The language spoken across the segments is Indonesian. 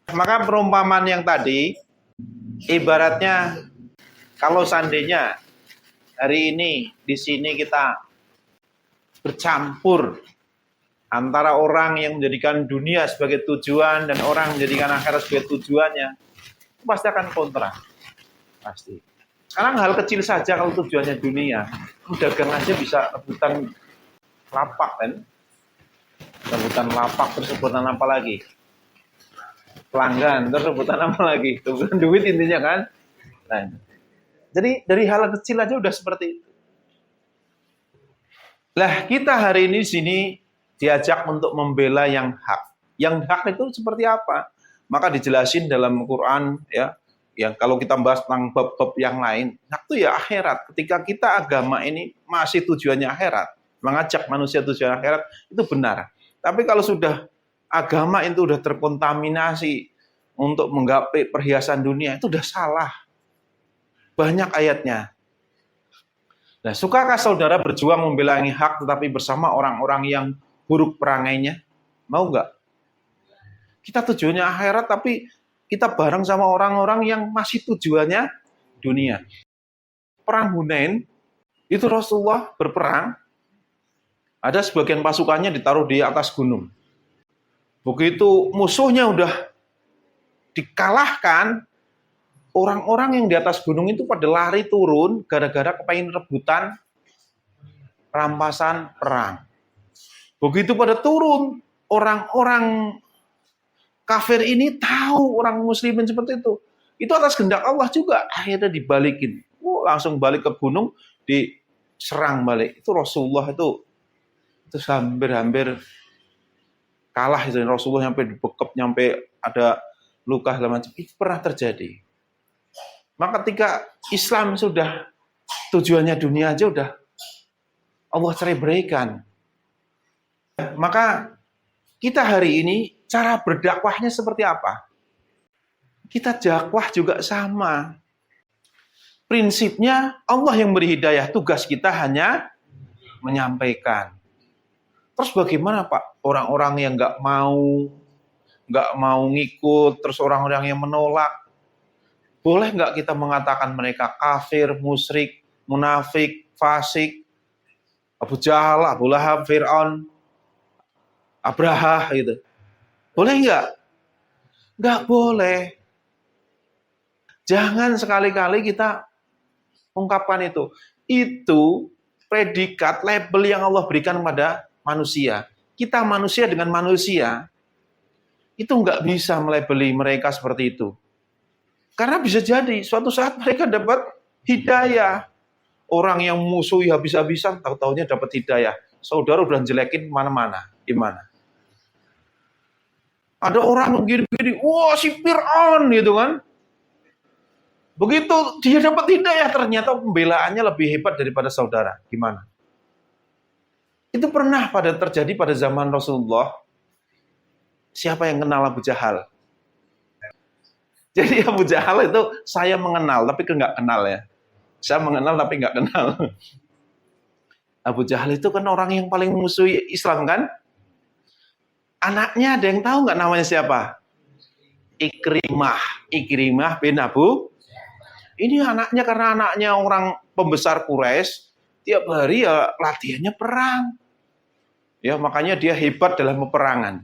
Maka perumpamaan yang tadi, ibaratnya kalau seandainya hari ini di sini kita bercampur antara orang yang menjadikan dunia sebagai tujuan dan orang menjadikan akhirat sebagai tujuannya, pasti akan kontra. Pasti. Sekarang hal kecil saja kalau tujuannya dunia, dagang aja bisa rebutan lapak kan? Rebutan lapak, terus rebutan apa lagi? Pelanggan, terus rebutan apa lagi? Rebutan duit intinya kan? Nah, jadi dari hal kecil aja udah seperti itu. Lah kita hari ini di sini diajak untuk membela yang hak. Yang hak itu seperti apa? Maka dijelasin dalam Quran ya. Yang kalau kita bahas tentang bab-bab yang lain, hak itu ya akhirat. Ketika kita agama ini masih tujuannya akhirat, mengajak manusia tujuan akhirat, itu benar. Tapi kalau sudah agama itu sudah terkontaminasi untuk menggapai perhiasan dunia, itu sudah salah. Banyak ayatnya. Nah, sukakah saudara berjuang membela hak tetapi bersama orang-orang yang buruk perangainya? Mau nggak? Kita tujuannya akhirat tapi kita bareng sama orang-orang yang masih tujuannya dunia. Perang Hunain, itu Rasulullah berperang, ada sebagian pasukannya ditaruh di atas gunung. Begitu musuhnya udah dikalahkan, orang-orang yang di atas gunung itu pada lari turun gara-gara kepengen rebutan rampasan perang. Begitu pada turun, orang-orang kafir ini tahu orang muslimin seperti itu. Itu atas kehendak Allah juga. Akhirnya dibalikin. Langsung balik ke gunung, diserang balik. Itu Rasulullah itu hampir-hampir kalah. Itu Rasulullah sampai dibekep, sampai ada luka segala macam. Itu pernah terjadi. Maka ketika Islam sudah tujuannya dunia aja udah Allah cerai beraikan. Maka kita hari ini cara berdakwahnya seperti apa? Kita dakwah juga sama. Prinsipnya Allah yang beri hidayah, tugas kita hanya menyampaikan. Terus bagaimana Pak? Orang-orang yang nggak mau ngikut, terus orang-orang yang menolak, boleh nggak kita mengatakan mereka kafir, musyrik, munafik, fasik, Abu Jahal, Abu Lahab, Fir'aun, Abraha gitu? Boleh nggak? Nggak boleh. Jangan sekali-kali kita ungkapkan itu. Itu predikat, label yang Allah berikan kepada manusia. Kita manusia dengan manusia, itu nggak bisa melabeli mereka seperti itu. Karena bisa jadi suatu saat mereka dapat hidayah. Orang yang musuhi habis-habisan, tahu-tahunya dapat hidayah. Saudara udah jelekin mana-mana. Gimana? Ada orang gini-gini, wah si Fir'aun gitu kan. Begitu dia dapat hidayah, ternyata pembelaannya lebih hebat daripada saudara. Gimana? Itu pernah terjadi pada zaman Rasulullah. Siapa yang kenal Abu Jahal? Jadi Abu Jahal itu saya mengenal, tapi nggak kenal ya. Saya mengenal tapi nggak kenal. Abu Jahal itu kan orang yang paling musuhi Islam kan? Anaknya ada yang tahu nggak namanya siapa? Ikrimah bin Abu. Ini anaknya karena anaknya orang pembesar Quraisy, tiap hari ya latihannya perang. Ya makanya dia hebat dalam peperangan.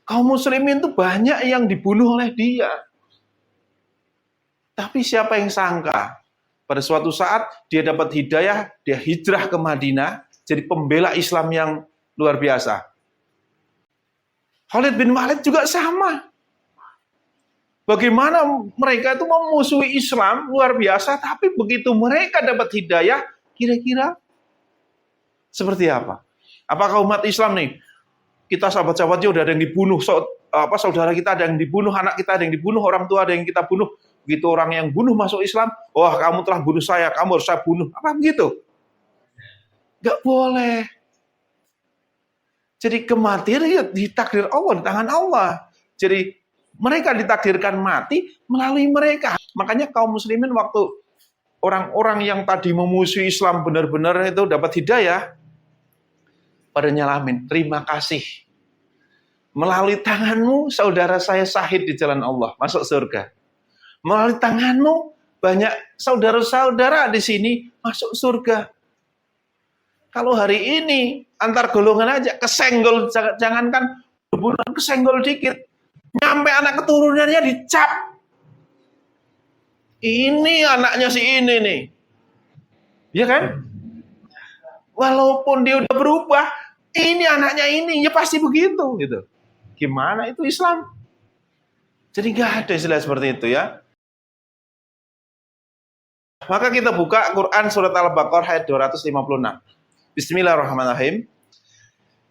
Kaum muslimin itu banyak yang dibunuh oleh dia. Tapi siapa yang sangka pada suatu saat dia dapat hidayah, dia hijrah ke Madinah, jadi pembela Islam yang luar biasa. Khalid bin Walid juga sama. Bagaimana mereka itu memusuhi Islam luar biasa, tapi begitu mereka dapat hidayah, kira-kira seperti apa? Apakah umat Islam nih, kita sahabat-sahabatnya udah ada yang dibunuh, saudara kita ada yang dibunuh, anak kita ada yang dibunuh, orang tua ada yang kita bunuh. Begitu orang yang bunuh masuk Islam, wah kamu telah bunuh saya, kamu harus saya bunuh. Apa begitu? Gak boleh. Jadi kematian ya ditakdir Allah, di tangan Allah. Jadi mereka ditakdirkan mati melalui mereka. Makanya kaum muslimin waktu orang-orang yang tadi memusuhi Islam benar-benar itu dapat hidayah, pada nyalamin, terima kasih. Melalui tanganmu saudara saya syahid di jalan Allah, masuk surga. Melalui tanganmu banyak saudara-saudara di sini masuk surga. Kalau hari ini antar golongan aja kesenggol, jangankan bulan kesenggol dikit, nyampe anak keturunannya dicap. Ini anaknya si ini nih. Ya kan? Walaupun dia udah berubah, ini anaknya ini, ya pasti begitu gitu. Gimana itu Islam? Jadi nggak ada istilah seperti itu ya. Maka kita buka Quran surat Al-Baqarah ayat 256. Bismillahirrahmanirrahim.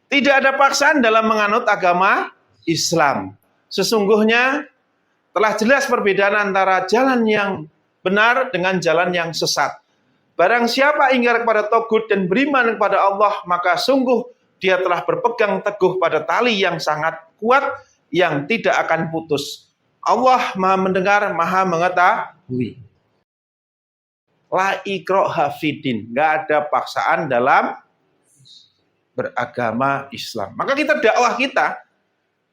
Tidak ada paksaan dalam menganut agama Islam. Sesungguhnya telah jelas perbedaan antara jalan yang benar dengan jalan yang sesat. Barang siapa ingkar kepada Togut dan beriman kepada Allah, maka sungguh dia telah berpegang teguh pada tali yang sangat kuat yang tidak akan putus. Allah Maha mendengar, Maha mengetahui. La ikraha fid-din, nggak ada paksaan dalam beragama Islam. Maka kita dakwah kita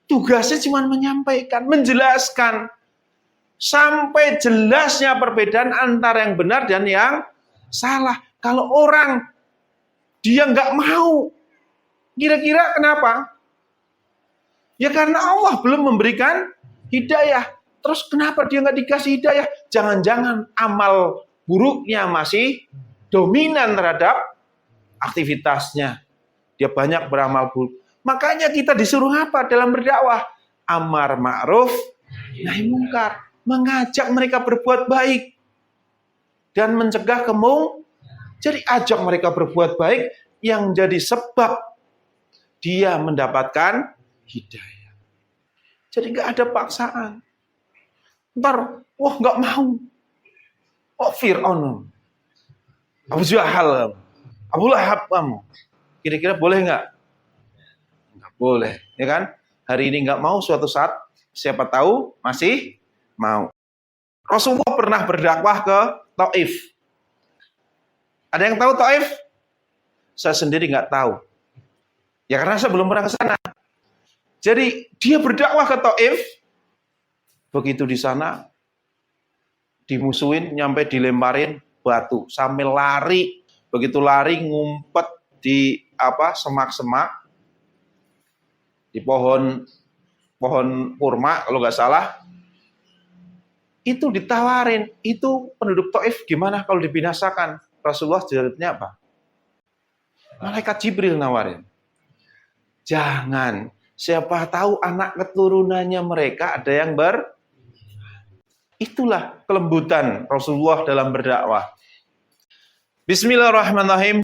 tugasnya cuma menyampaikan, menjelaskan sampai jelasnya perbedaan antara yang benar dan yang salah. Kalau orang dia nggak mau, kira-kira kenapa? Ya karena Allah belum memberikan hidayah. Terus kenapa dia nggak dikasih hidayah? Jangan-jangan amal buruknya masih dominan terhadap aktivitasnya. Dia banyak beramal buruk. Makanya kita disuruh apa dalam berdakwah? Amar ma'ruf, nahi mungkar. Mengajak mereka berbuat baik. Dan mencegah kemungkaran. Jadi ajak mereka berbuat baik yang jadi sebab dia mendapatkan hidayah. Jadi nggak ada paksaan. Ntar, wah nggak mau. Oh Fir'aun, Abu Jahal, Abu Lahab kamu. Kira-kira boleh nggak? Nggak boleh, ya kan? Hari ini nggak mau, suatu saat siapa tahu masih mau. Rasulullah pernah berdakwah ke Taif. Ada yang tahu Taif? Saya sendiri nggak tahu. Ya karena saya belum pernah ke sana. Jadi dia berdakwah ke Taif. Begitu di sana dimusuhin, nyampe dilemparin batu sambil lari. Begitu lari ngumpet di semak-semak, di pohon kurma kalau nggak salah. Itu ditawarin, itu penduduk Taif gimana kalau dibinasakan? Rasulullah jawabnya apa? Malaikat Jibril nawarin. Jangan, siapa tahu anak keturunannya mereka ada yang Itulah kelembutan Rasulullah dalam berdakwah. Bismillahirrahmanirrahim.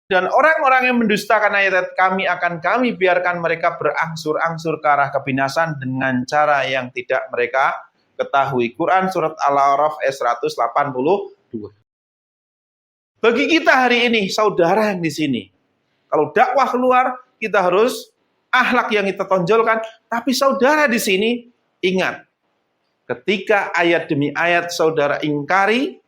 Dan orang-orang yang mendustakan ayat kami akan kami biarkan mereka berangsur-angsur ke arah kebinasan dengan cara yang tidak mereka ketahui. Quran surat Al-A'raf ayat 182. Bagi kita hari ini, saudara yang di sini, kalau dakwah keluar, kita harus akhlak yang kita tonjolkan. Tapi saudara di sini, ingat, ketika ayat demi ayat saudara ingkari,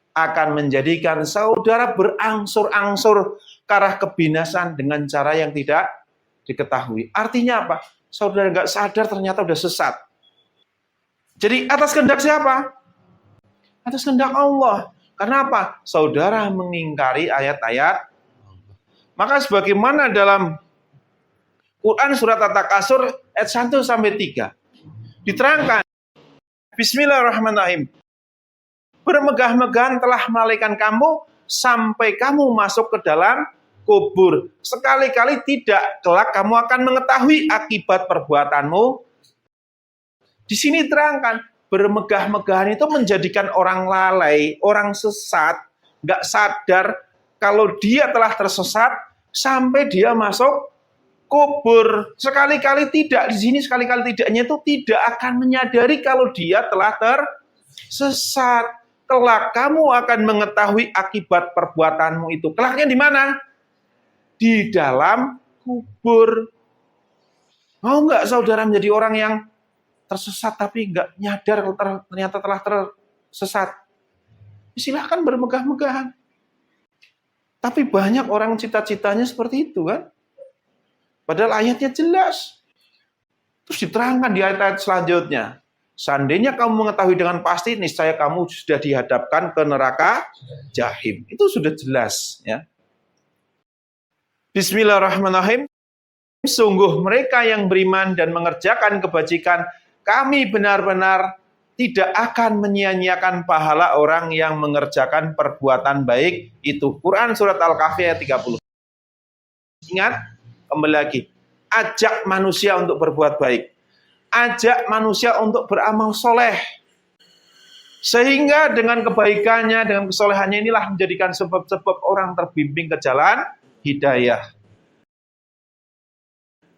akan menjadikan saudara berangsur-angsur ke arah kebinasan dengan cara yang tidak diketahui. Artinya apa? Saudara nggak sadar ternyata udah sesat. Jadi atas kehendak siapa? Atas kehendak Allah. Karena apa? Saudara mengingkari ayat-ayat. Maka sebagaimana dalam Quran surat At-Takasur ayat 1-3 diterangkan, Bismillahirrahmanirrahim. Bermegah-megahan telah melalaikan kamu sampai kamu masuk ke dalam kubur. Sekali-kali tidak, kelak kamu akan mengetahui akibat perbuatanmu. Di sini terangkan, bermegah-megahan itu menjadikan orang lalai, orang sesat, nggak sadar kalau dia telah tersesat sampai dia masuk kubur. Sekali-kali tidak, di sini sekali-kali tidaknya itu tidak akan menyadari kalau dia telah tersesat. Kelak kamu akan mengetahui akibat perbuatanmu itu. Kelaknya di mana? Di dalam kubur. Mau nggak saudara menjadi orang yang tersesat tapi nggak nyadar ternyata telah tersesat? Silahkan bermegah-megahan. Tapi banyak orang cita-citanya seperti itu kan? Padahal ayatnya jelas. Terus diterangkan di ayat-ayat selanjutnya. Seandainya kamu mengetahui dengan pasti, niscaya kamu sudah dihadapkan ke neraka jahim. Itu sudah jelas, ya. Bismillahirrahmanirrahim. Sungguh mereka yang beriman dan mengerjakan kebajikan, kami benar-benar tidak akan menyia-nyiakan pahala orang yang mengerjakan perbuatan baik itu. Quran surat Al-Kahfi ayat 30. Ingat, kembali lagi, ajak manusia untuk berbuat baik. Ajak manusia untuk beramal soleh. Sehingga dengan kebaikannya, dengan kesolehannya inilah menjadikan sebab-sebab orang terbimbing ke jalan hidayah.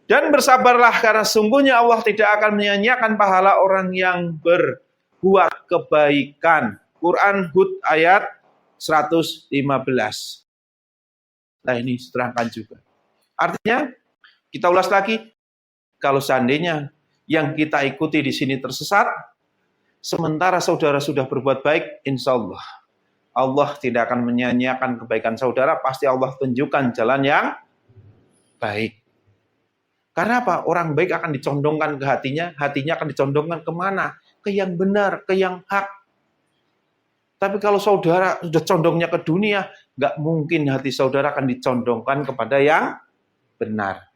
Dan bersabarlah karena sungguhnya Allah tidak akan menyia-nyiakan pahala orang yang berbuat kebaikan. Quran Hud ayat 115. Nah ini diterangkan juga. Artinya, kita ulas lagi, kalau seandainya yang kita ikuti di sini tersesat, sementara saudara sudah berbuat baik, insya Allah tidak akan menyia-nyiakan kebaikan saudara, pasti Allah tunjukkan jalan yang baik. Karena apa? Orang baik akan dicondongkan ke hatinya akan dicondongkan kemana? Ke yang benar, ke yang hak. Tapi kalau saudara sudah condongnya ke dunia, nggak mungkin hati saudara akan dicondongkan kepada yang benar.